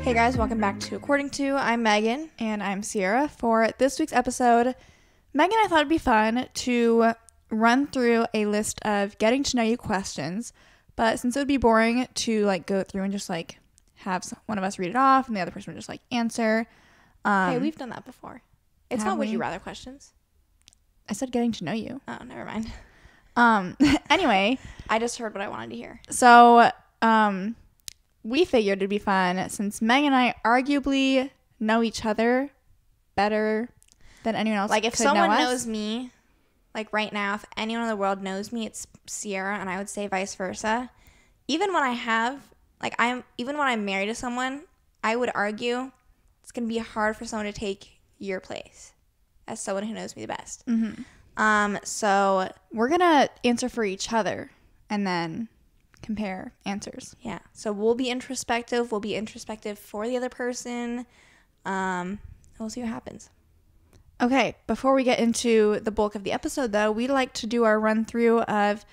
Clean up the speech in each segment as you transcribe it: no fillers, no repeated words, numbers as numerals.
Hey guys, welcome back to According To. I'm Megan. And I'm Ciera. For this week's episode, Megan and I thought it'd be fun to run through a list of getting to know you questions, but since it would be boring to go through and just have one of us read it off and the other person would just answer. Hey, we've done that before. It's not would you rather questions. I said getting to know you. Oh, never mind. Anyway. I just heard what I wanted to hear. So, we figured it'd be fun since Meg and I arguably know each other better than anyone else. If someone knows me, right now, if anyone in the world knows me, it's Ciera, and I would say vice versa. Even when I'm married to someone, I would argue it's going to be hard for someone to take your place as someone who knows me the best. Mm-hmm. So we're going to answer for each other and then compare answers. Yeah. So we'll be introspective. We'll be introspective for the other person. We'll see what happens. Okay. Before we get into the bulk of the episode, though, we like to do our run through of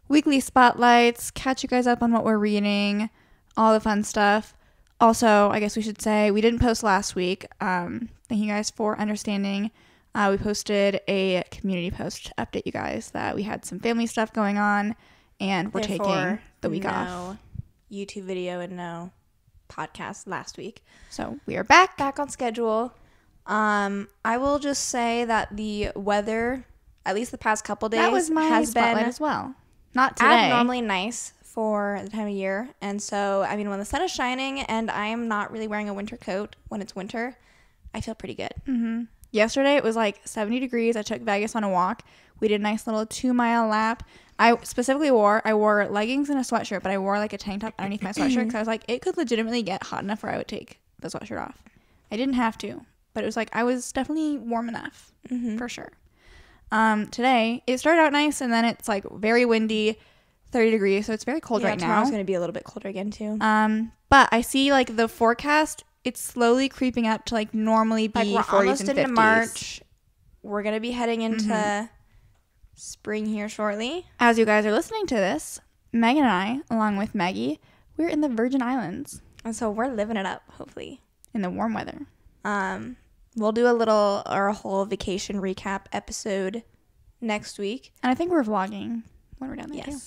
weekly spotlights, catch you guys up on what we're reading, all the fun stuff. Also, I guess we should say we didn't post last week. Thank you guys for understanding. We posted a community post to update you guys that we had some family stuff going on. And we're taking the week off. No YouTube video and no podcast last week. So we are back on schedule. I will just say that the weather, at least the past couple days, that was my has spotlight been as well. Not today. Abnormally nice for the time of year. And so, when the sun is shining and I am not really wearing a winter coat when it's winter, I feel pretty good. Mm-hmm. Yesterday it was 70 degrees. I took Vegas on a walk. We did a nice little 2-mile lap. I specifically wore leggings and a sweatshirt, but I wore a tank top underneath my sweatshirt because I was it could legitimately get hot enough where I would take the sweatshirt off. I didn't have to, but it was I was definitely warm enough for sure. Today it started out nice and then it's very windy, 30 degrees, so it's very cold right now. Tomorrow's going to be a little bit colder again too. But I see the forecast, it's slowly creeping up to normally be 40s almost and 50s. into March. We're going to be heading into spring here shortly. As you guys are listening to this, Megan and I, along with Maggie, we're in the Virgin Islands. And so we're living it up, hopefully. In the warm weather. We'll do a whole vacation recap episode next week. And I think we're vlogging when we're down there too.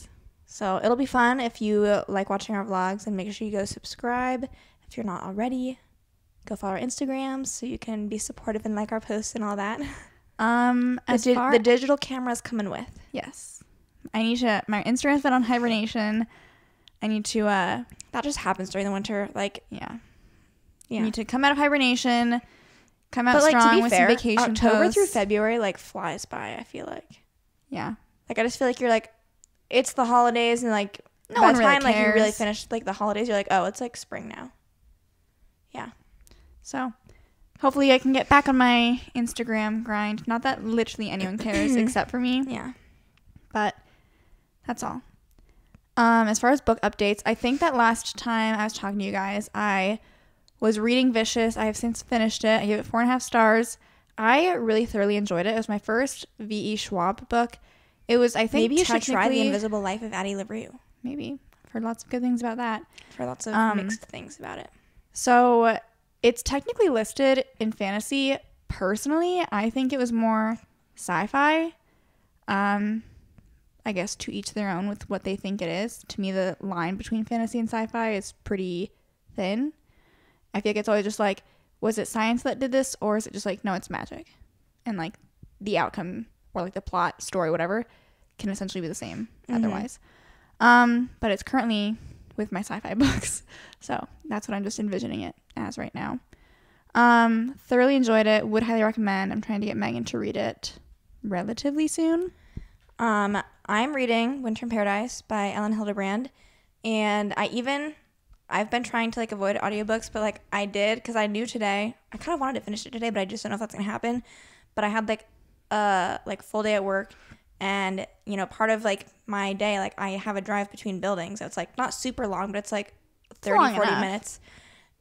So it'll be fun if you like watching our vlogs, and make sure you go subscribe. If you're not already, go follow our Instagrams so you can be supportive and like our posts and all that. The digital camera's coming with. Yes. I need to, my Instagram's been on hibernation. I need to, that just happens during the winter. Yeah. You need to come out of hibernation, come out strong to be with fair, some vacation October posts. through February, I fly, I feel like. Yeah. I just feel like you're it's the holidays and by the time you really finish the holidays, you're oh, it's spring now. Yeah. So hopefully I can get back on my Instagram grind. Not that literally anyone cares except for me. Yeah. But that's all. As far as book updates, I think that last time I was talking to you guys, I was reading Vicious. I have since finished it. I gave it 4.5 stars. I really thoroughly enjoyed it. It was my first V.E. Schwab book. It was, I think, maybe you should try The Invisible Life of Addie LaRue. Maybe. I've heard lots of good things about that. I've heard lots of mixed things about it. So it's technically listed in fantasy. Personally, I think it was more sci-fi. I guess to each their own with what they think it is. To me, the line between fantasy and sci-fi is pretty thin. I feel like it's always just was it science that did this, or is it just no, it's magic? And the outcome or the plot, story, whatever, can essentially be the same otherwise. But it's currently with my sci-fi books. So that's what I'm just envisioning it as right now. Thoroughly enjoyed it. Would highly recommend. I'm trying to get Megan to read it relatively soon. I'm reading Winter in Paradise by Ellen Hildebrand. And I've been trying to avoid audiobooks, but I did because I knew today. I kind of wanted to finish it today, but I just don't know if that's going to happen. But I had full day at work, and part of my day, I have a drive between buildings. So it's not super long, but it's 30 40 minutes.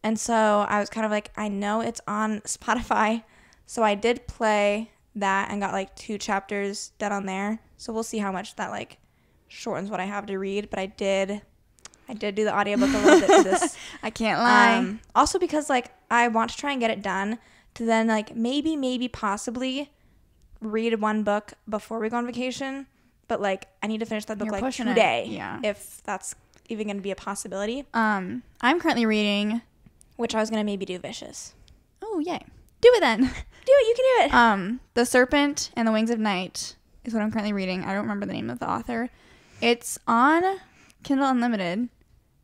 And so I was kind of I know it's on Spotify, so I did play that and got 2 chapters done on there. So we'll see how much that shortens what I have to read. But I I did do the audiobook a little bit for this. I can't lie. Also because, like, I want to try and get it done to then, like, maybe, possibly read one book before we go on vacation. But, like, I need to finish that book, like, today. Yeah. If that's even going to be a possibility. I'm currently reading... Which I was going to maybe do Vicious. Oh, yay. Do it then. Do it. You can do it. The Serpent and the Wings of Night is what I'm currently reading. I don't remember the name of the author. It's on Kindle Unlimited,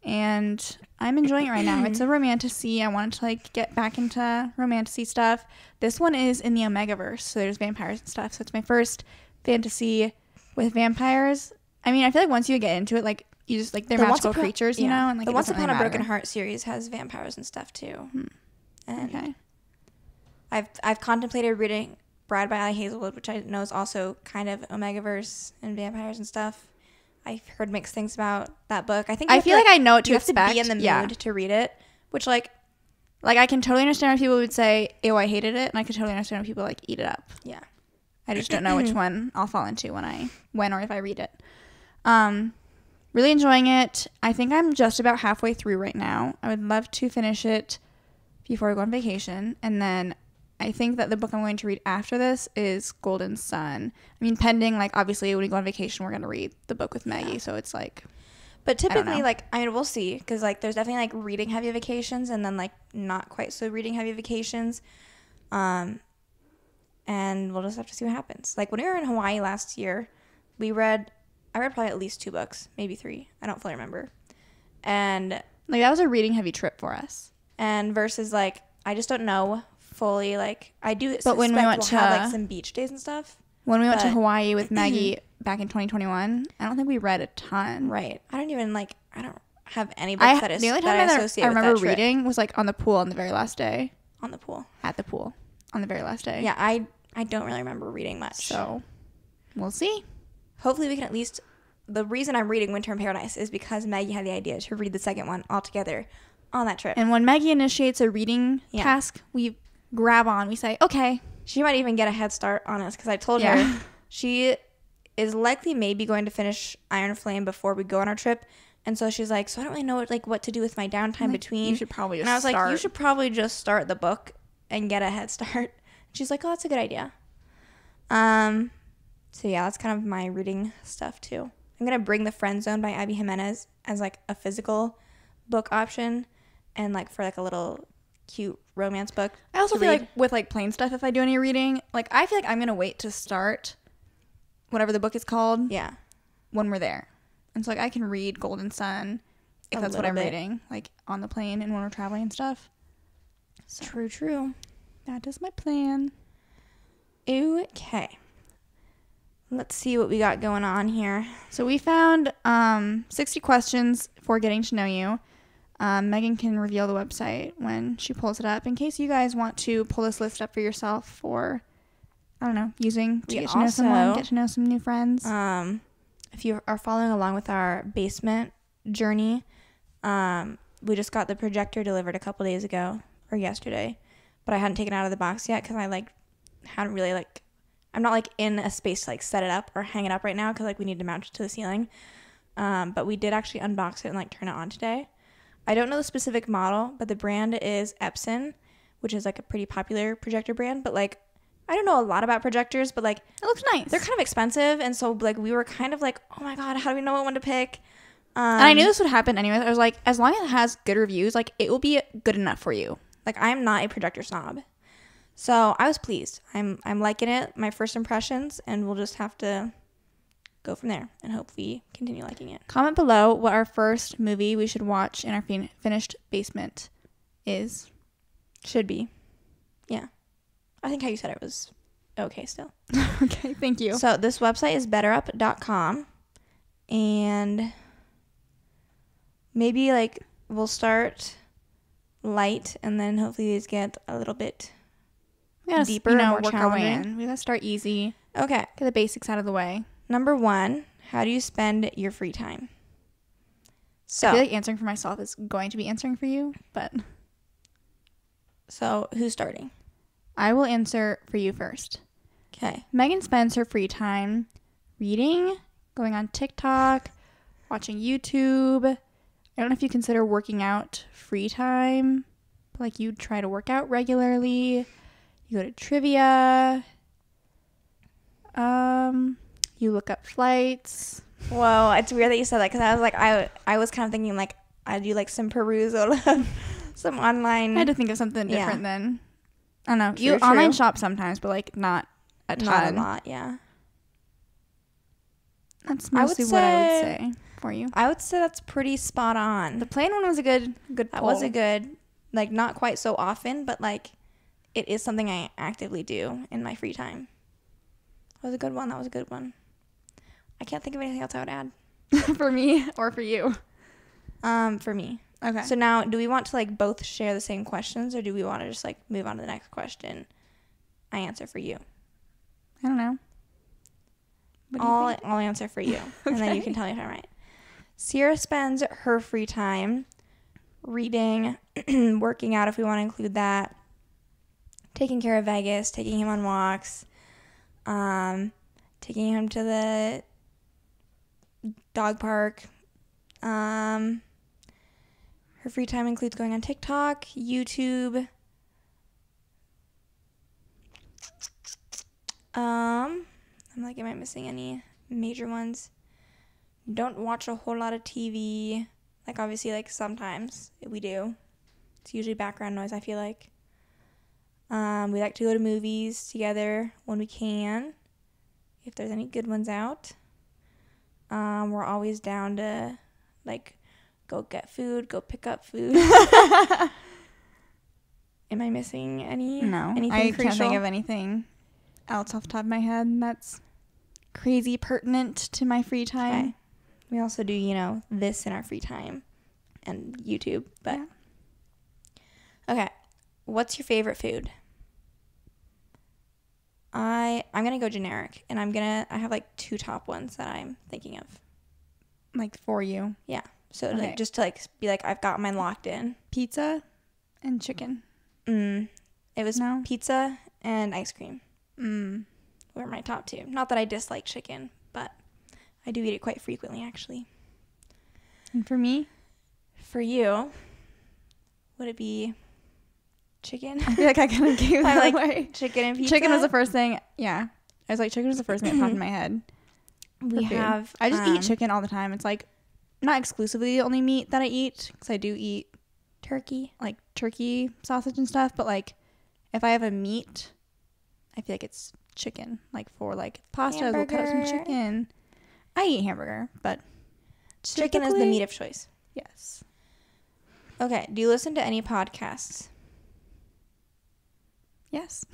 and I'm enjoying it right now. It's a romantasy. I wanted to, like, get back into romantasy stuff. This one is in the Omegaverse, so there's vampires and stuff. So it's my first fantasy with vampires. I mean, I feel like once you get into it, like, you just, like, they're magical creatures, you know? And, like, the Once Upon a Broken matter. Heart series has vampires and stuff, too. And Okay. I've contemplated reading Bride by Ali Hazelwood, which I know is also kind of Omegaverse and vampires and stuff. I've heard mixed things about that book. I feel like I know what to expect. You have to be in the mood to read it, which, like, I can totally understand why people would say, ew, I hated it, and I can totally understand why people, like, eat it up. Yeah. I just don't know which one I'll fall into when or if I read it. Really enjoying it. I think I'm just about halfway through right now. I would love to finish it before we go on vacation. And then I think that the book I'm going to read after this is Golden Sun. I mean, pending, like, obviously when we go on vacation, we're going to read the book with Maggie. Yeah. So it's like... But typically, like, I mean, we'll see. Because, like, there's definitely, like, reading heavy vacations and then, like, not quite so reading heavy vacations. And we'll just have to see what happens. Like, when we were in Hawaii last year, I read probably at least 2 books, maybe 3. I don't fully remember. And like, that was a reading heavy trip for us. And versus, like, I just don't know fully, like, I do but when we went we'll to have, like, some beach days and stuff. When we went to Hawaii with Maggie back in 2021, I don't think we read a ton. Right. I don't have any books that the only time I associate with that remember trip. reading was, like, on the pool on the very last day. On the pool. At the pool on the very last day. Yeah, I don't really remember reading much. So, we'll see. Hopefully we can at least... The reason I'm reading Winter in Paradise is because Maggie had the idea to read the second one all together on that trip. And when Maggie initiates a reading task, we grab on. We say, okay. She might even get a head start on us because I told her she is likely maybe going to finish Iron Flame before we go on our trip. And so she's like, so I don't really know what to do with my downtime between. You should probably just start. And I was like, you should probably just start the book and get a head start. She's like, oh, that's a good idea. So yeah, that's kind of my reading stuff too. I'm going to bring The Friend Zone by Abby Jimenez as, like, a physical book option and, like, for, like, a little cute romance book. I also feel like with, like, plain stuff, if I do any reading, like, I feel like I'm going to wait to start whatever the book is called when we're there. And so, like, I can read Golden Sun if that's what I'm reading, like, on the plane and when we're traveling and stuff. So, True. That is my plan. Okay. Let's see what we got going on here. So we found 60 questions for getting to know you. Megan can reveal the website when she pulls it up in case you guys want to pull this list up for yourself for, I don't know, using to get to know someone, get to know some new friends. If you are following along with our basement journey, we just got the projector delivered a couple days ago or yesterday, but I hadn't taken it out of the box yet because I hadn't really I'm not, like, in a space to, like, set it up or hang it up right now because, like, we need to mount it to the ceiling. But we did actually unbox it and, like, turn it on today. I don't know the specific model, but the brand is Epson, which is, like, a pretty popular projector brand. But, like, I don't know a lot about projectors, but, like... It looks nice. They're kind of expensive, and so, like, we were kind of like, oh, my God, how do we know what one to pick? And I knew this would happen anyways. I was like, as long as it has good reviews, like, it will be good enough for you. Like, I'm not a projector snob. So I was pleased. I'm liking it, my first impressions, and we'll just have to go from there and hope we continue liking it. Comment below what our first movie we should watch in our finished basement is. Should be. Yeah. I think how you said it was okay still. Okay, thank you. So this website is betterup.com, and maybe, like, we'll start light and then hopefully these get a little bit... We gotta, deeper, more work our way challenging. in. We gotta start easy. Okay. Get the basics out of the way. Number 1, how do you spend your free time? So I feel like answering for myself is going to be answering for you, but... So, who's starting? I will answer for you first. Okay. Megan spends her free time reading, going on TikTok, watching YouTube, I don't know if you consider working out free time. But like you try to work out regularly. You go to trivia. You look up flights. Whoa, it's weird that you said that because I was like, I was kind of thinking like I do like some perusal of some online. I had to think of something different then. I don't know. True, You true. online shop sometimes, but like not a ton. Not a lot, yeah. That's mostly what I would say for you. I would say that's pretty spot on. The plane one was a good That poll. was a good, like not quite so often, but like it is something I actively do in my free time. That was a good one. That was a good one. I can't think of anything else I would add. for me or for you. For me. Okay. So now, do we want to like both share the same questions, or do we want to just like move on to the next question? I answer for you. I don't know. What do you think? I'll answer for you, and then you can tell me if I'm right. Ciera spends her free time reading, working out if we want to include that, taking care of Vegas, taking him on walks, taking him to the dog park. Her free time includes going on TikTok, YouTube. I'm like, am I missing any major ones? Don't watch a whole lot of TV. Like, obviously, like, sometimes we do. It's usually background noise, I feel like. We like to go to movies together when we can, if there's any good ones out. We're always down to, like, go get food, go pick up food. Am I missing any? No, anything I crucial? can't think of anything else off the top of my head that's crazy pertinent to my free time. Okay. We also do, you know, this in our free time and YouTube. But Yeah. Okay, what's your favorite food? I'm gonna go generic, and I have like two top ones that I'm thinking of. Like for you. Yeah. So Okay. like just to like be like I've got mine locked in. Pizza and chicken. It was No? pizza and ice cream. Were my top two. Not that I dislike chicken, but I do eat it quite frequently actually. And for me? For you, would it be chicken? I feel like I kind of gave that I like away. chicken and pizza. Chicken was the first thing. Yeah. I was like, chicken was the first thing that popped in my head. We food. have. I just eat chicken all the time. It's like not exclusively the only meat that I eat because I do eat turkey. like turkey sausage and stuff. But like if I have a meat, I feel like it's chicken. Like for like pasta, we'll cut up some Hamburger. chicken. I eat hamburger, but Chicken is the typically- meat of choice. Yes. Okay. Do you listen to any podcasts? Yes.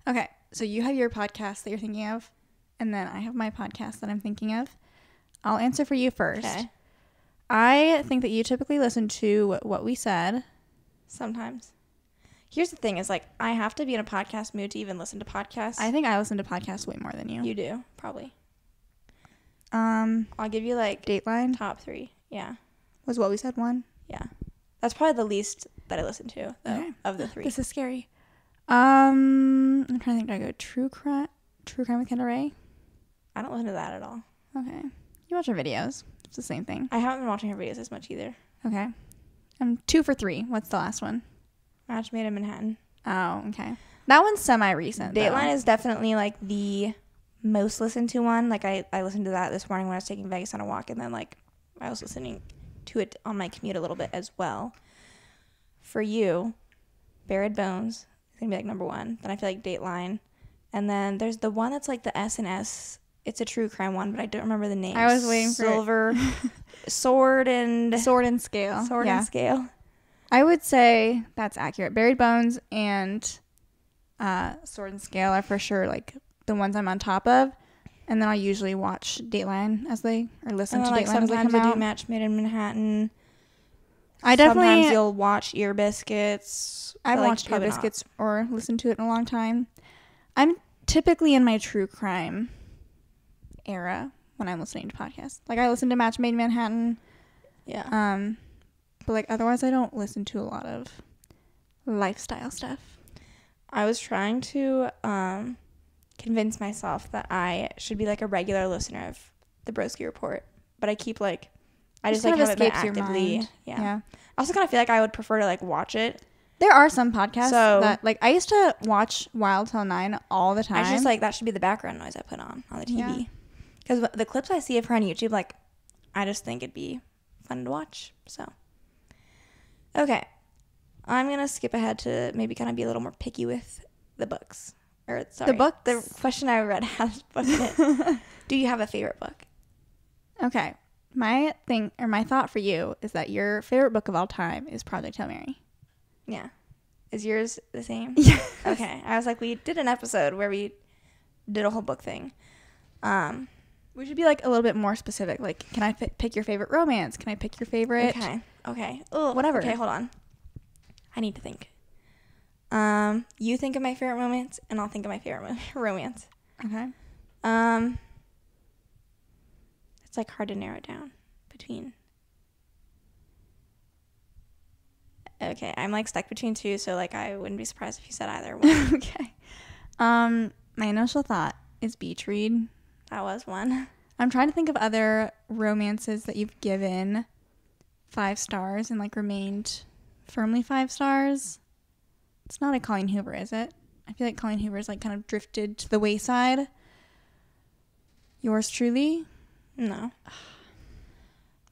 Okay. So you have your podcast that you're thinking of, and then I have my podcast that I'm thinking of. I'll answer for you first. Okay. I think that you typically listen to What We Said. Sometimes. Here's the thing: is like I have to be in a podcast mood to even listen to podcasts. I think I listen to podcasts way more than you. You do probably. Um, I'll give you like Dateline top 3. Yeah. was What We Said one. Yeah. That's probably the least that I listen to though, Okay. of the 3. This is scary. I'm trying to think. Do I go True Crime with Kendall Ray? I don't listen to that at all. Okay. You watch her videos. It's the same thing. I haven't been watching her videos as much either. Okay. I'm 2 for 3. What's the last one? Match Made in Manhattan. Oh, okay. That one's semi-recent. Dateline is definitely like the most listened to one. Like I listened to that this morning when I was taking Vegas on a walk, and then like I was listening to it on my commute a little bit as well. For you, Buried Bones is gonna be like number 1. Then I feel like Dateline, and then there's the one that's like the S&S. It's a true crime one, but I don't remember the name. I was waiting for it. Silver Sword and Sword and Scale. Sword Yeah. and Scale. I would say that's accurate. Buried Bones and Sword and Scale are for sure like the ones I'm on top of, and then I'll usually watch Dateline listen to like Dateline as they sometimes come I do out. Match Made in Manhattan. I definitely Sometimes you'll watch Ear Biscuits. I haven't but, like, watched Ear probably not. Biscuits or listened to it in a long time. I'm typically in my true crime era when I'm listening to podcasts. Like I listen to Match Made in Manhattan. Yeah. But like otherwise I don't listen to a lot of lifestyle stuff. I was trying to convince myself that I should be like a regular listener of the Broski Report, but I keep like I just kind like of haven't been escapes your actively. mind. Yeah. I also kind of feel like I would prefer to like watch it. There are some podcasts So- that like I used to watch Wild Till 9 all the time. I just like that should be the background noise I put on the TV. Because the clips I see of her on YouTube, like I just think it'd be fun to watch. So, okay. I'm going to skip ahead to maybe kind of be a little more picky with the books. Or, sorry. The books? The question I read has book in it. Do you have a favorite book? Okay. My thought for you is that your favorite book of all time is Project Hail Mary. Yeah. Is yours the same? Yeah. Okay. I was like, we did an episode where we did a whole book thing. We should be like a little bit more specific. Like, can I pick your favorite romance? Can I pick your favorite? Okay. Oh, whatever. Okay, hold on. I need to think. You think of my favorite romance, and I'll think of my favorite romance. Okay. It's like hard to narrow it down between. Okay, I'm like stuck between two, so like I wouldn't be surprised if you said either one. Okay. My initial thought is Beach Read. That was one. I'm trying to think of other romances that you've given 5 stars and like remained firmly 5 stars. It's not a Colleen Hoover, is it? I feel like Colleen Hoover's like kind of drifted to the wayside. Yours truly? No.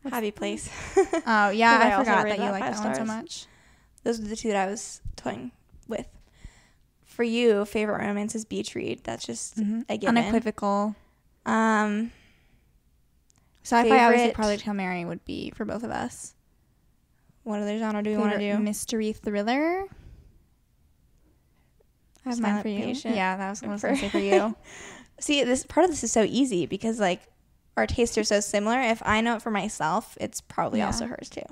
Happy Place. Oh yeah, I I also forgot rated that you that like 5 that one so stars. much. Those are the two that I was toying with. For you, favorite romance is Beach Read. That's just a given. Unequivocal. Sci-fi, obviously, Project Hail Mary would be for both of us. What other genre do we want to do? Mystery thriller. I have mine Silent for you. Patient. Yeah, that was what I was going to say for you. See, this part of this is so easy because like our tastes are so similar. If I know it for myself, it's probably also hers too.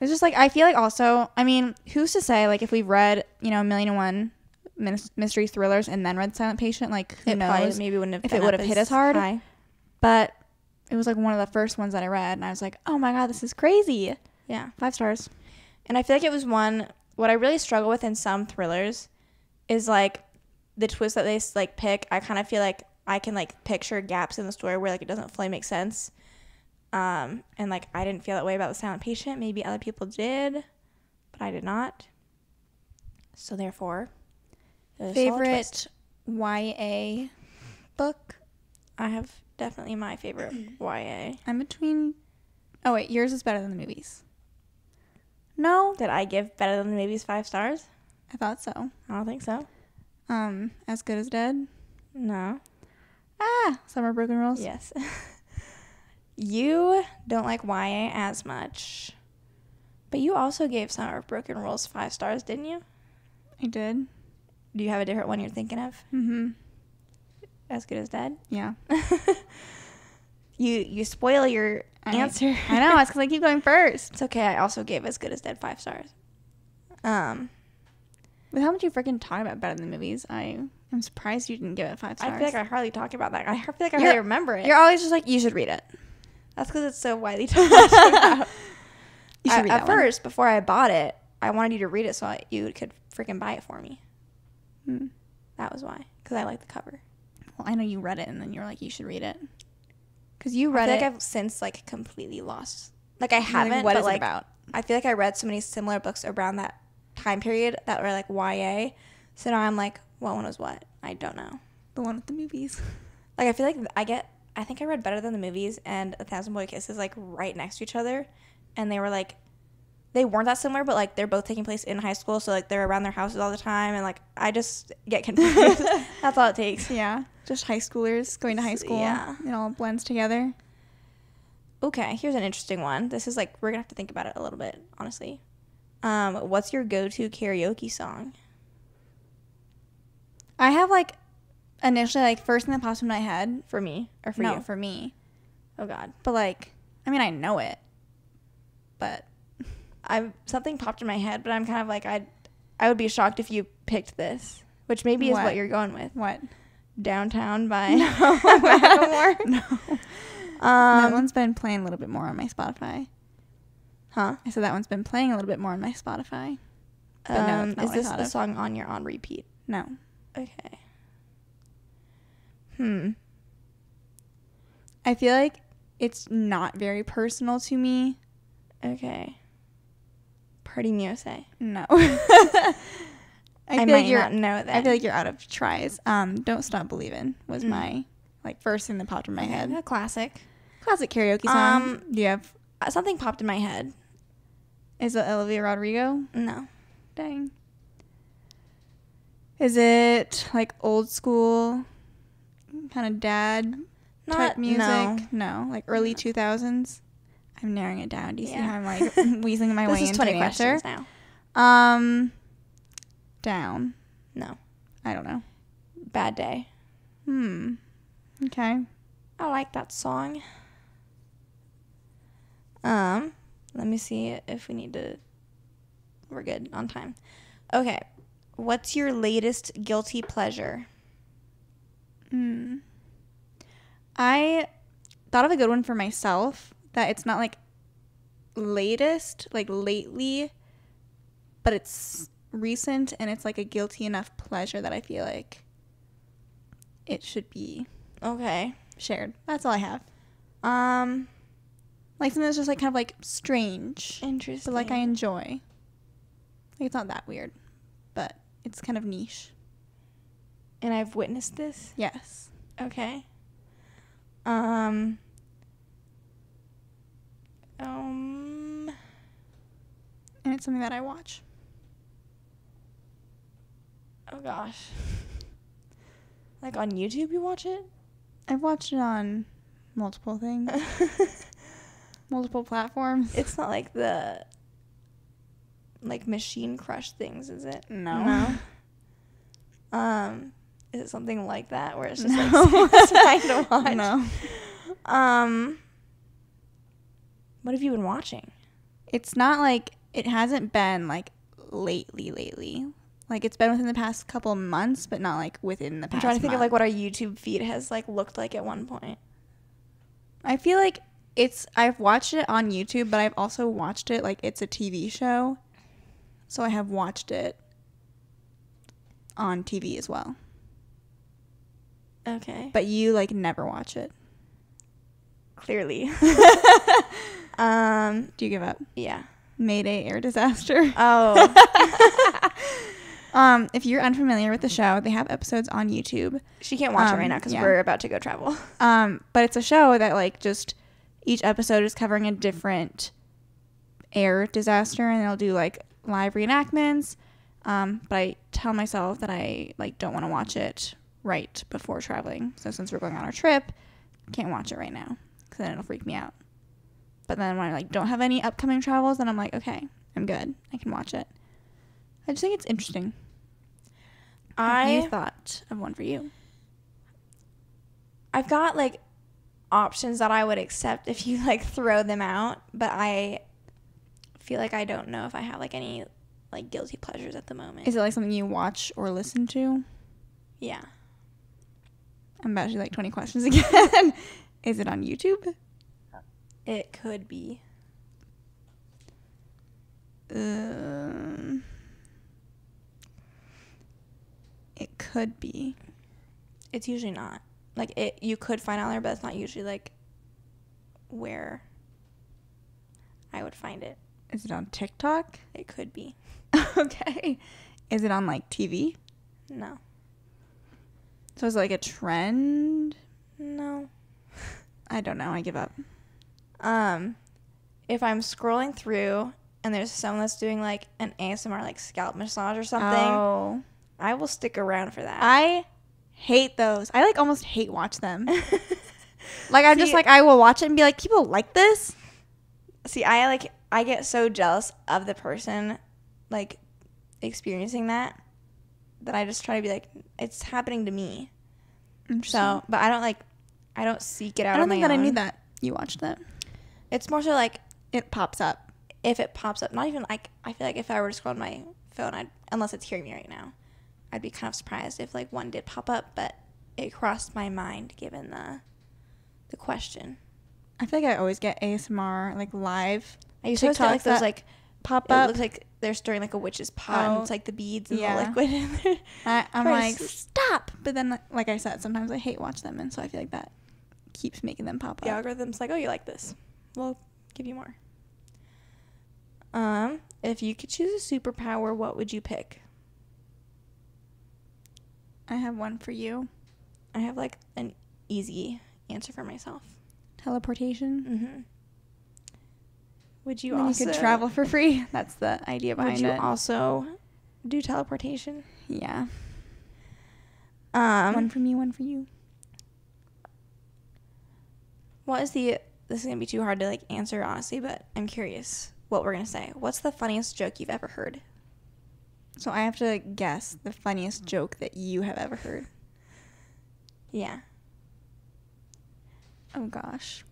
It's just like, I feel like also, I mean, who's to say, like, if we've read, you know, 1,000,001 mystery thrillers and then read Silent Patient, like, who knows Maybe wouldn't have if been it would have up hit as hard. high. But it was like one of the first ones that I read, and I was like, oh my God, this is crazy. Yeah. 5 stars. And I feel like it was what I really struggle with in some thrillers is like the twist that they like pick. I kind of feel like I can like picture gaps in the story where like it doesn't fully make sense. And like I didn't feel that way about The Silent Patient. Maybe other people did, but I did not. So therefore, it was a solid twist. Favorite YA book? I have definitely my favorite YA. I'm between. Oh wait, yours is better than the movies. No, Did I give Better Than the Movies 5 stars? I thought so. I don't think so. As Good as Dead. No. Summer Broken Rules. Yes. You don't like YA as much, but you also gave Summer of Broken Rules 5 stars, didn't you? I did. Do you have a different one you're thinking of? Mm-hmm. As Good as Dead? Yeah. You spoil your answer. I know. It's because I keep going first. It's okay. I also gave As Good as Dead 5 stars. With how much you freaking talk about Better Than the Movies, I'm surprised you didn't give it 5 stars. I feel like I hardly talk about that. I feel like I hardly remember it. You're always just like, you should read it. That's because it's so widely talked about. You should read At that one. first, before I bought it, I wanted you to read it so you could freaking buy it for me. That was why. Because I like the cover. Well, I know you read it, and then you were like, you should read it. Because you read I it. feel like I've since like completely lost. Like I haven't. Like, what but is like, it about? I feel like I read so many similar books around that time period that were like YA. So now I'm like, what one was what? I don't know. The one with the movies. Like I feel like I think I read Better Than the Movies and A Thousand Boy Kisses like right next to each other, and they were like, they weren't that similar, but like they're both taking place in high school, so like they're around their houses all the time, and like I just get confused. That's all it takes. Yeah. Just high schoolers going to high school. Yeah. It all blends together. Okay, here's an interesting one. This is like, we're gonna have to think about it a little bit, honestly. What's your go-to karaoke song? I have like initially like first thing that pops in my head. For me or for No, you? for me. Oh God. But like, I mean, I know it. But Something popped in my head, but I'm kind of like, I would be shocked if you picked this, which maybe is what you're going with. what? Downtown by Macklemore. No. That one's been playing a little bit more on my Spotify. Huh? I said that one's been playing a little bit more on my Spotify. But no, it's not is what I this thought the of. song on repeat? No. Okay. I feel like it's not very personal to me. Okay. Party Music. No. I might not know that. I feel like you're out of tries. Don't Stop Believin' was my like first thing that popped in my head. A classic Karaoke song. Do you have something popped in my head? Is it Olivia Rodrigo? No. Dang. Is it like old school kind of dad type music? No. Like early 2000s? I'm narrowing it down. Do you see how I'm like weaseling my way into an answer? Now. Down. No. I don't know. Bad Day. Okay. I like that song. Let me see if we need to. We're good on time. Okay. What's your latest guilty pleasure? I thought of a good one for myself that it's not like latest, like lately, but it's recent and it's like a guilty enough pleasure that I feel like it should be shared. That's all I have. Like something that's just like kind of like strange. Interesting. But like I enjoy. Like it's not that weird, but it's kind of niche. And I've witnessed this? Yes. Okay. And it's something that I watch. Oh gosh. Like on YouTube you watch it? I've watched it on multiple things. Multiple platforms. It's not like the like Machine Crush things, is it? No. Is it something like that where it's just like satisfying to watch? No. What have you been watching? It's not like it hasn't been like lately. Like it's been within the past couple months, but not like within the past. I'm trying to think month. of like what our YouTube feed has like looked like at one point. I feel like I've watched it on YouTube, but I've also watched it like it's a TV show. So I have watched it on TV as well. Okay. But you like never watch it. Clearly. Do you give up? Yeah. Mayday Air Disaster. Oh. If you're unfamiliar with the show, they have episodes on YouTube. She can't watch it right now because we're about to go travel. But it's a show that like just each episode is covering a different air disaster, and they'll do like live reenactments. But I tell myself that I like don't want to watch it right before traveling. So since we're going on our trip, can't watch it right now because then it'll freak me out. But then when I like don't have any upcoming travels, then I'm like, okay, I'm good. I can watch it. I just think it's interesting. I thought of one for you. I've got like options that I would accept if you like throw them out, but I feel like I don't know if I have like any like guilty pleasures at the moment. Is it like something you watch or listen to? Yeah. I'm about to do like 20 questions again. Is it on YouTube? It could be. It could be. It's usually not. Like you could find it on there, but it's not usually like where I would find it. Is it on TikTok? It could be. Okay. Is it on like TV? No. So is it like a trend? No. I don't know. I give up. If I'm scrolling through and there's someone that's doing like an ASMR like scalp massage or something, I will stick around for that. I hate those. I like almost hate watch them. Like I'm just like I will watch it and be like, people like this? See, I get so jealous of the person like experiencing that I just try to be like, it's happening to me. So, but I don't seek it out. I don't think that own. I need that. You watched that. It's more so like it pops up. If it pops up, not even like I feel like if I were to scroll on my phone, unless it's hearing me right now, I'd be kind of surprised if like one did pop up, but it crossed my mind given the question. I feel like I always get ASMR like live. I used to get like those like pop up. It looks like they're stirring like a witch's pot, and it's like the beads and the liquid in there. I'm like, stop! But then, like I said, sometimes I hate watch them, and so I feel like that keeps making them pop up. The algorithm's like, oh, you like this, we'll give you more. If you could choose a superpower, what would you pick? I have one for you. I have like an easy answer for myself. Teleportation. Mm-hmm. Would you And also... you could travel for free. That's the idea behind it. Would you also do teleportation? Yeah. One for me, one for you. What is the... This is going to be too hard to like answer, honestly, but I'm curious what we're going to say. What's the funniest joke you've ever heard? So I have to guess the funniest joke that you have ever heard. Yeah. Oh, gosh.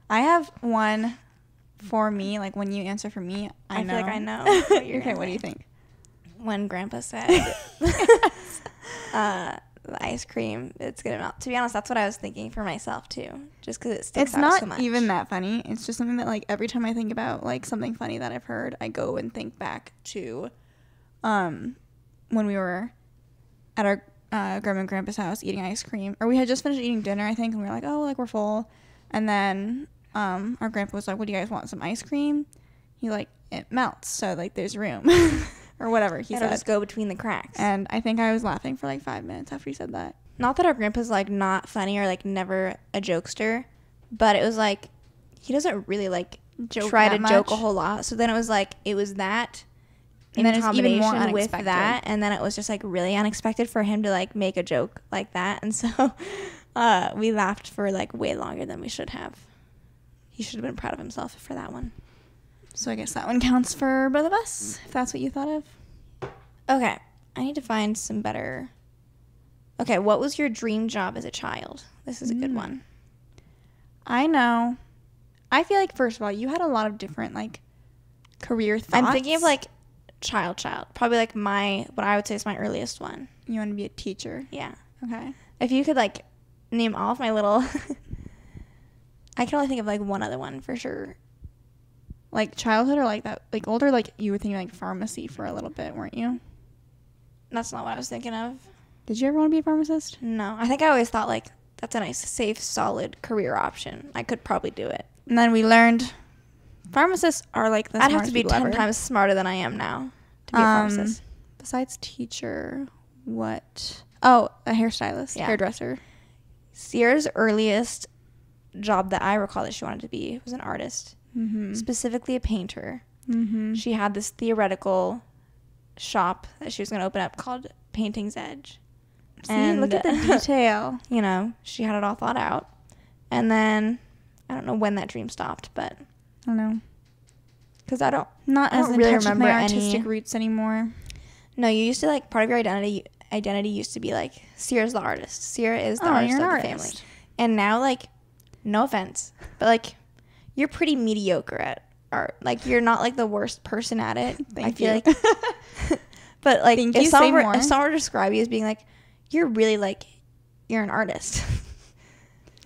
I have one for me. Like, when you answer for me, I know. feel like I know what you're Okay, gonna what do you say. think? When Grandpa said the ice cream, it's going to melt. To be honest, that's what I was thinking for myself, too. Just because it sticks It's out not so much. even that funny. It's just something that, like, every time I think about, like, something funny that I've heard, I go and think back to when we were at our grandma and grandpa's house eating ice cream. Or we had just finished eating dinner, I think, and we were like, oh, like, we're full. And then our grandpa was like, what do you guys want, some ice cream? He, like, it melts, so, like, there's room. Or whatever he It'll said. just go between the cracks. And I think I was laughing for, like, 5 minutes after he said that. Not that our grandpa's, like, not funny or, like, never a jokester, but it was, like, he doesn't really, like, try to joke a whole lot. So then it was, like, it was that And then in it's even more combination with unexpected. that. And then it was just, like, really unexpected for him to, like, make a joke like that. And so we laughed for, like, way longer than we should have. He should have been proud of himself for that one. So I guess that one counts for both of us, if that's what you thought of. Okay. I need to find some better... Okay, what was your dream job as a child? This is a good one. I know. I feel like, first of all, you had a lot of different, like, career thoughts. I'm thinking of, like, child. Probably, like, what I would say is my earliest one. You want to be a teacher. Yeah. Okay. If you could, like, name all of my little... I can only think of, like, one other one for sure. Like, childhood or, like, that, like, older, like, you were thinking, like, pharmacy for a little bit, weren't you? That's not what I was thinking of. Did you ever want to be a pharmacist? No. I think I always thought, like, that's a nice, safe, solid career option. I could probably do it. And then we learned pharmacists are, like, the I'd have smartest to be people 10 ever. times smarter than I am now to be a pharmacist. Besides teacher, what? Oh, a hairstylist, Yeah. hairdresser. Ciera's earliest job that I recall that she wanted to be was an artist. Mm-hmm. Specifically a painter. Mm-hmm. She had this theoretical shop that she was going to open up called Painting's Edge. See, look at the detail. You know, she had it all thought out. And then, I don't know when that dream stopped, but... I don't know. Because I don't Not as don't in really touch with remember my any- artistic roots anymore. No, you used to, like, part of your identity used to be, like, Ciera's the artist. Ciera is the artist you're of an the artist. family. And now, like, no offense, but, like, you're pretty mediocre at art. Like, you're not, like, the worst person at it. I feel you. like... But, like, Thank if you. someone Say were, more. if someone were to describe you as being, like, you're really, like, you're an artist.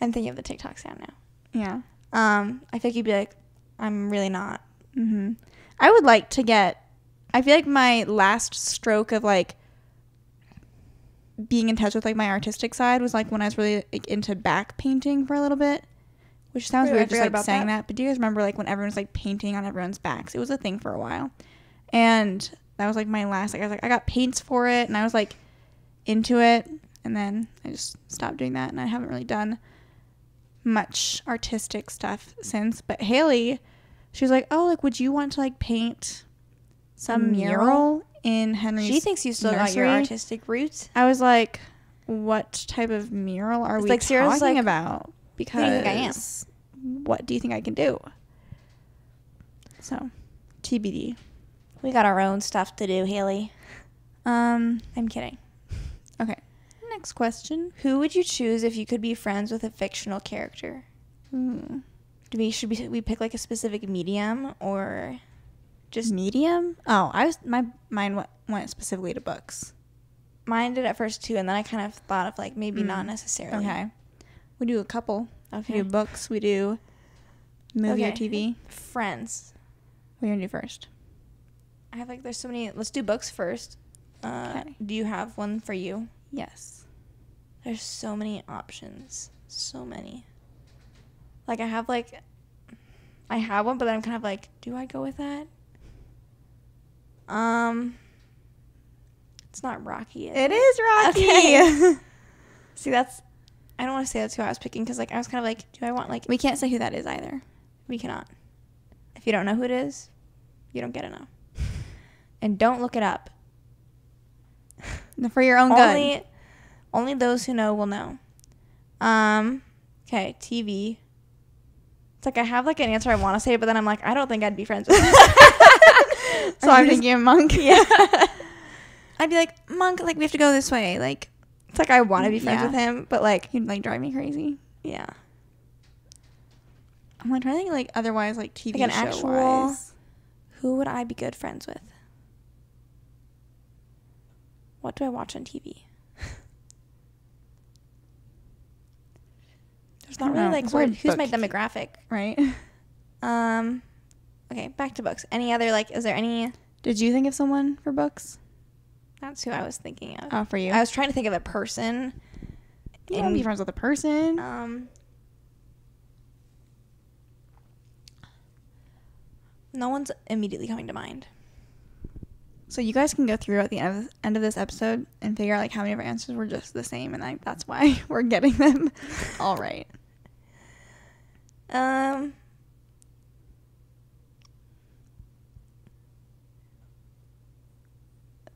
I'm thinking of the TikTok sound now. Yeah. I feel like you'd be like, I'm really not. Mm-hmm. I would like to get... I feel like my last stroke of, like, being in touch with, like, my artistic side was, like, when I was really, like, into back painting for a little bit. Which sounds Wait, I weird just, forgot like, about saying that. that. But do you guys remember, like, when everyone was, like, painting on everyone's backs? It was a thing for a while. And that was, like, my last... Like, I was like, I got paints for it. And I was, like, into it. And then I just stopped doing that. And I haven't really done much artistic stuff since. But Haley, she was like, oh, like, would you want to, like, paint some mural in Henry's She thinks you still got your nursery? artistic roots. I was like, what type of mural are It's we like Ciera's talking like, about? Because who do you think I am? what do you think I can do? So, TBD. We got our own stuff to do, Haley. I'm kidding. Okay. Next question. Who would you choose if you could be friends with a fictional character? Should we pick like a specific medium or just Medium? Oh, my mind went specifically to books. mine did at first too, and then I kind of thought of like maybe not necessarily. Okay. We do a couple. Okay. We do books. We do movie or Okay. TV. Friends. What are you going to do first? I have like there's so many. Let's do books first. Okay. Do you have one for you? Yes. There's so many options. so many. Like, I have one, but then I'm kind of like, do I go with that? It's not Rocky. It is Rocky. Okay. See, I don't want to say that's who I was picking because, like, I was kind of like, do I want, like... We can't say who that is either. We cannot. If you don't know who it is, you don't get to know. And don't look it up. For your own good. Only those who know will know. Okay, TV. It's like I have, like, an answer I want to say, but then I'm like, I don't think I'd be friends with him. So I'm thinking Monk. Yeah. I'd be like, Monk, like, we have to go this way. Like, it's like I want to be friends with him, but, like... He'd, like, drive me crazy. Yeah. I'm, like, trying to think, like, otherwise, like, TV like an show-wise. Who would I be good friends with? What do I watch on TV? There's not really, like, who's my demographic? Right. Okay, back to books. Any other, like, is there any... Did you think of someone for books? That's who I was thinking of. Oh, for you? I was trying to think of a person. You want to be friends with a person? No one's immediately coming to mind. So you guys can go through at the end of this episode and figure out, like, how many of our answers were just the same, and, like, that's why we're getting them all right.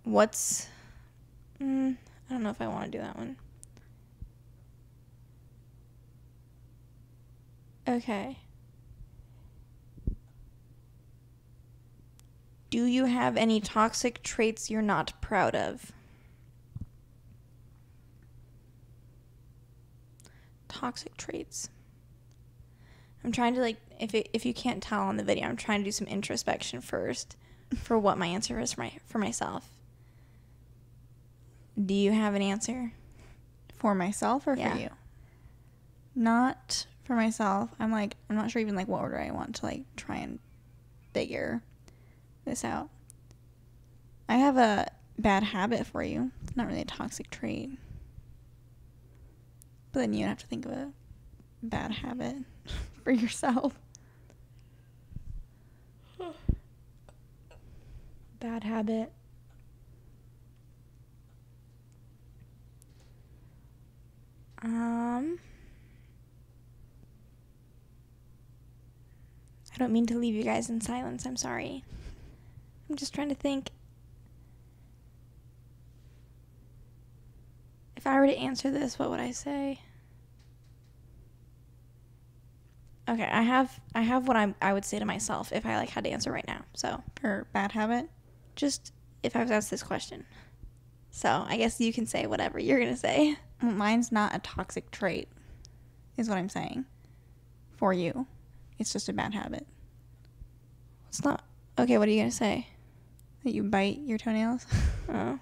What's... I don't know if I want to do that one. Okay. Do you have any toxic traits you're not proud of? Toxic traits. I'm trying to, like, if you can't tell on the video, I'm trying to do some introspection first for what my answer is for myself. Do you have an answer? For myself or for you? Not for myself. I'm not sure even, like, what order I want to, like, try and figure this out. I have a bad habit for you. It's not really a toxic trait. But then you'd have to think of a bad habit for yourself. Bad habit. I don't mean to leave you guys in silence. I'm sorry. I'm just trying to think. If I were to answer this, what would I say? Okay, I have what I would say to myself if I, like, had to answer right now. So, For bad habit? just if I was asked this question. So, I guess you can say whatever you're going to say. Well, mine's not a toxic trait, is what I'm saying. For you. It's just a bad habit. It's not. Okay, what are you going to say? That you bite your toenails? Oh.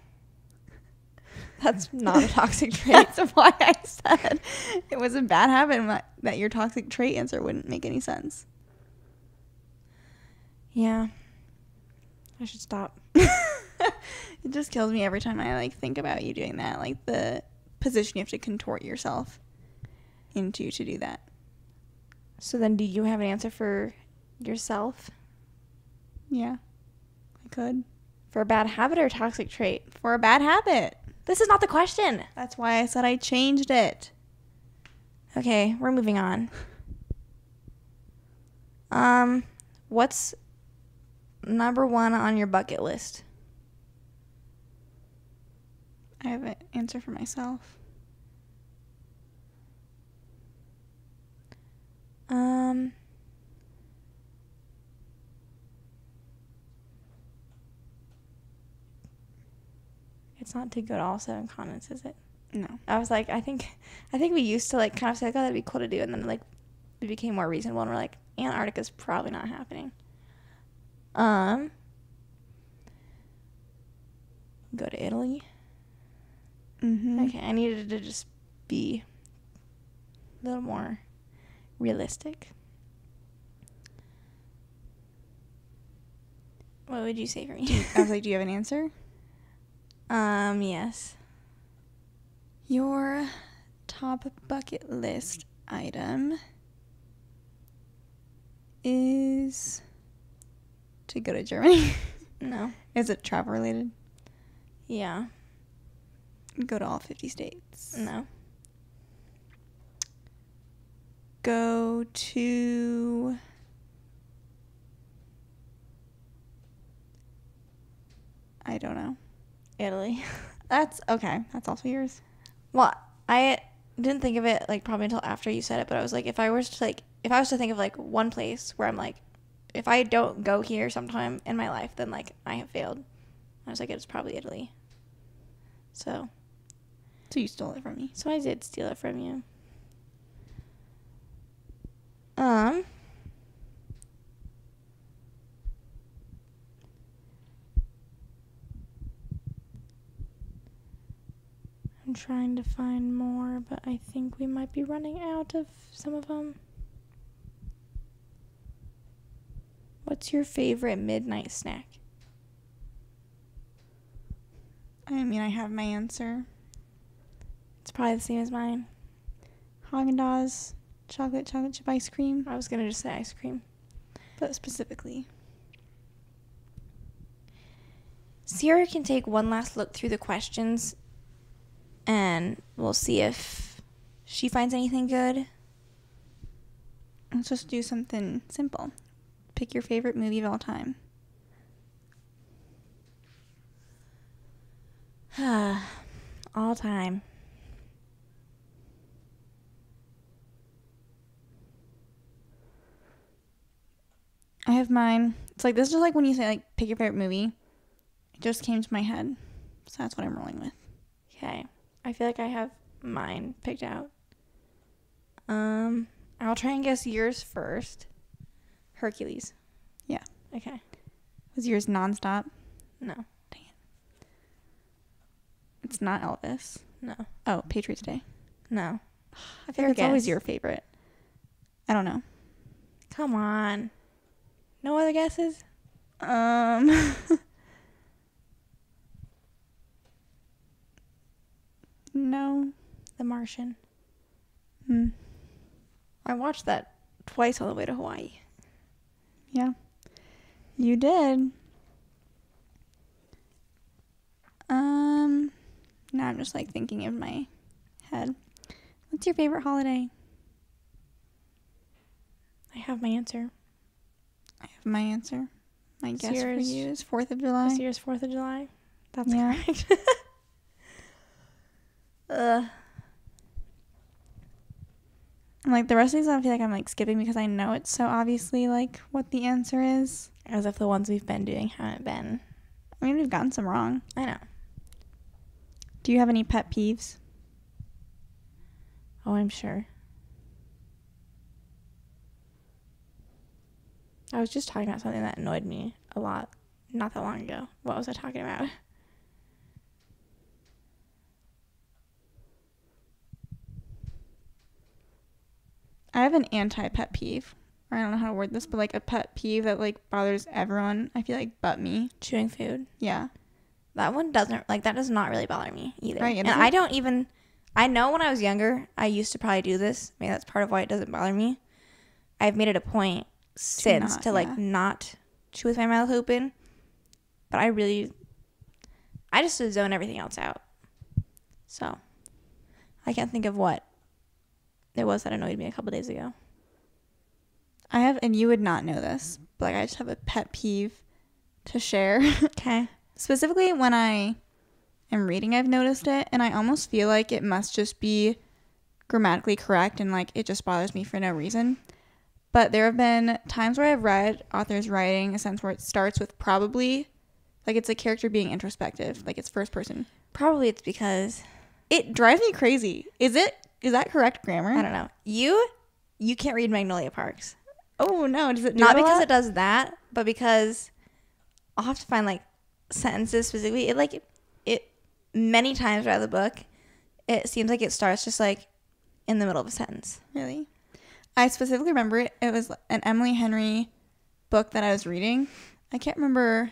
That's not a toxic trait. That's why I said it was a bad habit and that your toxic trait answer wouldn't make any sense. Yeah. I should stop. It just kills me every time I, like, think about you doing that. Like, the position you have to contort yourself into to do that. So then do you have an answer for yourself? Yeah. I could. For a bad habit or a toxic trait? For a bad habit. This is not the question. That's why I said I changed it. Okay, we're moving on. What's number 1 on your bucket list? I have an answer for myself. It's not to go to all 7 continents, is it? No. I was like, I think we used to, like, kind of say, like, oh, that'd be cool to do, and then, like, it became more reasonable, and we're like, Antarctica's probably not happening. Go to Italy. Mm-hmm. Okay, I needed to just be a little more realistic. What would you say for me? I was like, do you have an answer? Yes. Your top bucket list item is to go to Germany. No. Is it travel related? Yeah. Go to all 50 states. No. Go to I don't know. Italy. That's okay. That's also yours. Well, I didn't think of it like probably until after you said it, but I was like, if I was to think of like one place where I'm like, if I don't go here sometime in my life, then like I have failed. I was like, it's probably Italy. So you stole it from me. So I did steal it from you. I'm trying to find more, but I think we might be running out of some of them. What's your favorite midnight snack? I mean, I have my answer. It's probably the same as mine. Haagen-Dazs chocolate chip ice cream. I was going to just say ice cream. But specifically. Ciera can take one last look through the questions, and we'll see if she finds anything good. Let's just do something simple. Pick your favorite movie of all time. All time. I have mine. It's like, this is just like when you say, like, pick your favorite movie. It just came to my head. So that's what I'm rolling with. Okay. I feel like I have mine picked out. I'll try and guess yours first. Hercules. Yeah. Okay. Was yours nonstop? No. Dang it. It's not Elvis. No. Oh, Patriots Day. No. I feel like it's always your favorite. I don't know. Come on. No other guesses? No. The Martian. Hmm. I watched that twice on the way to Hawaii. Yeah. You did. Now I'm just like thinking in my head. What's your favorite holiday? I have my answer. I have my answer. My guess for Ciera's- you is 4th of July. This year's 4th of July. That's Yeah. correct. Like the rest of these I feel like I'm like skipping because I know it's so obviously like what the answer is. As if the ones we've been doing haven't been. I mean, we've gotten some wrong. I know. Do you have any pet peeves? Oh, I'm sure. I was just talking about something that annoyed me a lot not that long ago. What was I talking about? I have an anti-pet peeve. Or I don't know how to word this, but like a pet peeve that like bothers everyone, I feel like, but me. Chewing food. Yeah. That one doesn't, like, that does not really bother me either. Right, and I don't even, I know when I was younger, I used to probably do this. Maybe that's part of why it doesn't bother me. I've made it a point since to not chew with my mouth open. But I just zone everything else out. So, I can't think of what it was that annoyed me a couple days ago. I have, and you would not know this, but like I just have a pet peeve to share. Okay. Specifically when I am reading, I've noticed it, and I almost feel like it must just be grammatically correct and like it just bothers me for no reason. But there have been times where I've read authors writing a sentence where it starts with probably, like it's a character being introspective, like it's first person. Probably it's because It drives me crazy. Is that correct grammar? I don't know. You can't read Magnolia Parks. Oh no, does it do Not it a because lot? it does that, but because I'll have to find like sentences specifically. It many times throughout the book, it seems like it starts just like in the middle of a sentence. Really? I specifically remember it. It was an Emily Henry book that I was reading. I can't remember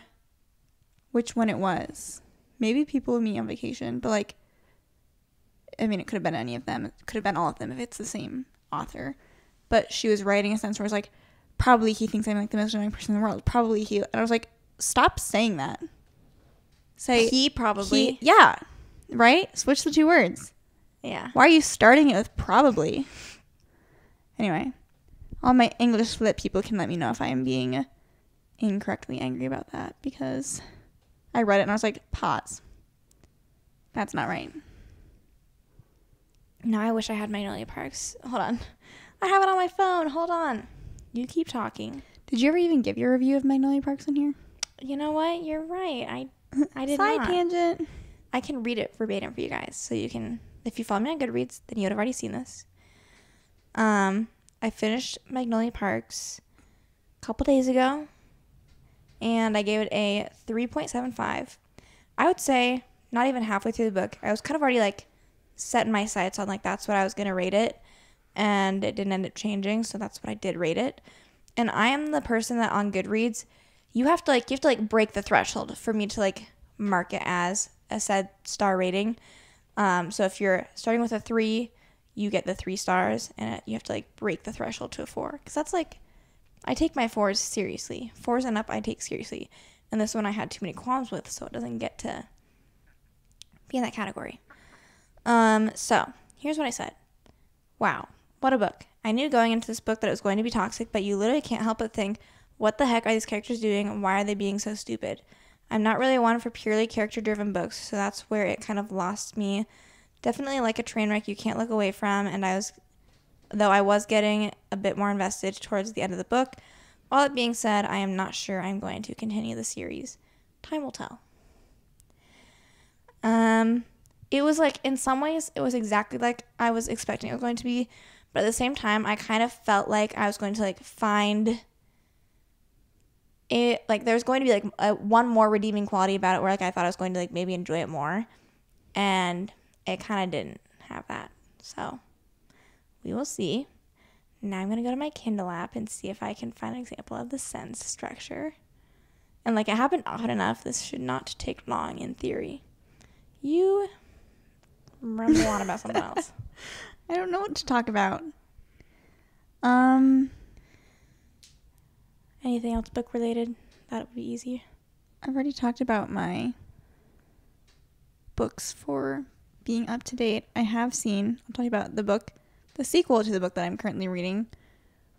which one it was. Maybe People with Me on Vacation, but like I mean, it could have been any of them. It could have been all of them if it's the same author. But she was writing a sentence where it was like, probably he thinks I'm like the most annoying person in the world. Probably he. And I was like, stop saying that. Say He probably. yeah. Right? Switch the two words. Yeah. Why are you starting it with probably? Anyway, all my English lit people can let me know if I am being incorrectly angry about that, because I read it and I was like, pause. That's not right. Now I wish I had Magnolia Parks. Hold on. I have it on my phone. Hold on. You keep talking. Did you ever even give your review of Magnolia Parks in here? You know what? You're right. I did Side not. tangent. I can read it verbatim for you guys, so you can. If you follow me on Goodreads, then you would have already seen this. I finished Magnolia Parks a couple days ago, and I gave it a 3.75. I would say not even halfway through the book, I was kind of already like setting my sights on like that's what I was gonna rate it, and it didn't end up changing, so that's what I did rate it. And I am the person that on Goodreads, you have to break the threshold for me to like mark it as a said star rating. So if you're starting with a 3, you get the 3 stars, and you have to like break the threshold to a 4, because that's like, I take my 4s seriously. 4s and up I take seriously, and this one I had too many qualms with, so it doesn't get to be in that category. So here's what I said. Wow, what a book. I knew going into this book that it was going to be toxic, but you literally can't help but think, what the heck are these characters doing, and why are they being so stupid? I'm not really one for purely character-driven books, so that's where it kind of lost me. Definitely like a train wreck you can't look away from, and I was getting a bit more invested towards the end of the book. All that being said, I am not sure I'm going to continue the series. Time will tell. It was like, in some ways, it was exactly like I was expecting it was going to be, but at the same time, I kind of felt like I was going to like find it, like there's going to be like one more redeeming quality about it, where like I thought I was going to like maybe enjoy it more, and it kind of didn't have that. So we will see. Now I'm going to go to my Kindle app and see if I can find an example of the sentence structure. And like, it happened often enough, this should not take long in theory. You ramble on about something else. I don't know what to talk about. Anything else book related? That would be easy. I've already talked about my books for being up to date. I have seen, I'll tell you about the sequel to the book that I'm currently reading,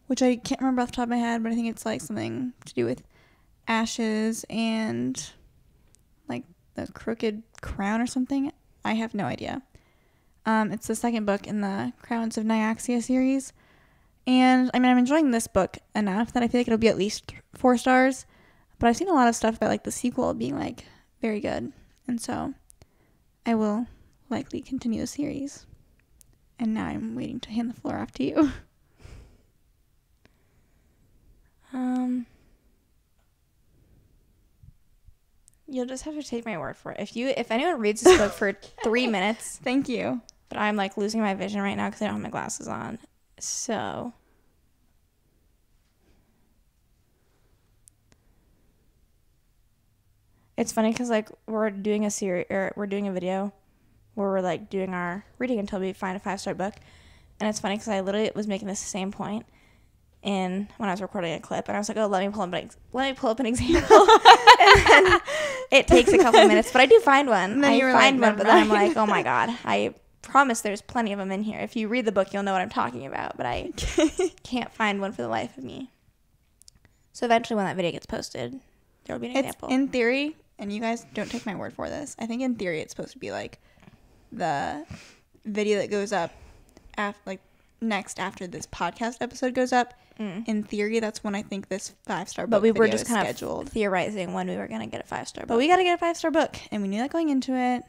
which I can't remember off the top of my head, but I think it's like something to do with ashes and like the Crooked Crown or something. I have no idea. It's the second book in the Crowns of Nyaxia series. And I mean, I'm enjoying this book enough that I feel like it'll be at least 4 stars. But I've seen a lot of stuff about like the sequel being like very good. And so I will likely continue the series. And now I'm waiting to hand the floor off to you. You'll just have to take my word for it. If anyone reads this book for 3 minutes, Thank you. but I'm like losing my vision right now because I don't have my glasses on. So it's funny because like we're doing a video where we're like doing our reading until we find a 5-star book, and it's funny because I literally was making this same point when I was recording a clip, and I was like, oh, let me pull up an example. And then it takes a couple of minutes, but I do find one. I find one, but then I'm like, oh my god, I promise there's plenty of them in here. If you read the book, you'll know what I'm talking about, but I can't find one for the life of me. So eventually when that video gets posted, there'll be an example. In theory, and you guys don't take my word for this, I think in theory it's supposed to be like the video that goes up next after this podcast episode goes up. In theory, that's when I think this 5-star book but we were video just is kind scheduled. of theorizing when we were going to get a 5-star book. But we got to get a 5-star book, and we knew that going into it.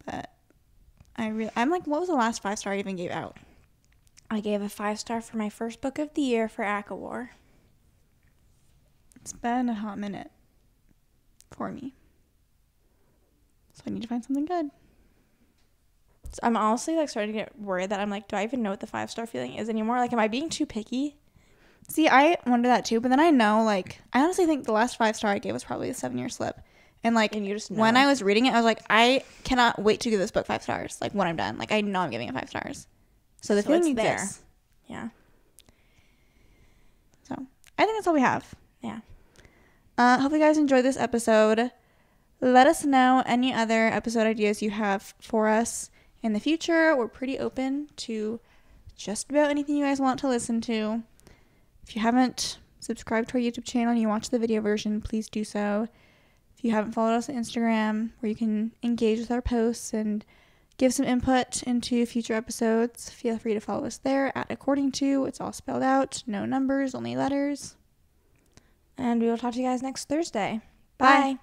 But I'm like, what was the last 5-star I even gave out? I gave a 5-star for my first book of the year for Akawar. It's been a hot minute for me. So I need to find something good. So I'm honestly like starting to get worried that I'm like, do I even know what the 5-star feeling is anymore? Like, am I being too picky? See, I wonder that too, but then I know, like, I honestly think the last 5-star I gave was probably a 7-year slip. And like And you just know. when I was reading it, I was like, I cannot wait to give this book 5 stars. Like when I'm done, like I know I'm giving it 5 stars. So the feeling it's there. exists. Yeah. So I think that's all we have. Yeah. Hope you guys enjoyed this episode. Let us know any other episode ideas you have for us in the future. We're pretty open to just about anything you guys want to listen to. If you haven't subscribed to our YouTube channel and you watch the video version, please do so. If you haven't followed us on Instagram, where you can engage with our posts and give some input into future episodes, feel free to follow us there at According To. It's all spelled out. No numbers, only letters. And we will talk to you guys next Thursday. Bye. Bye.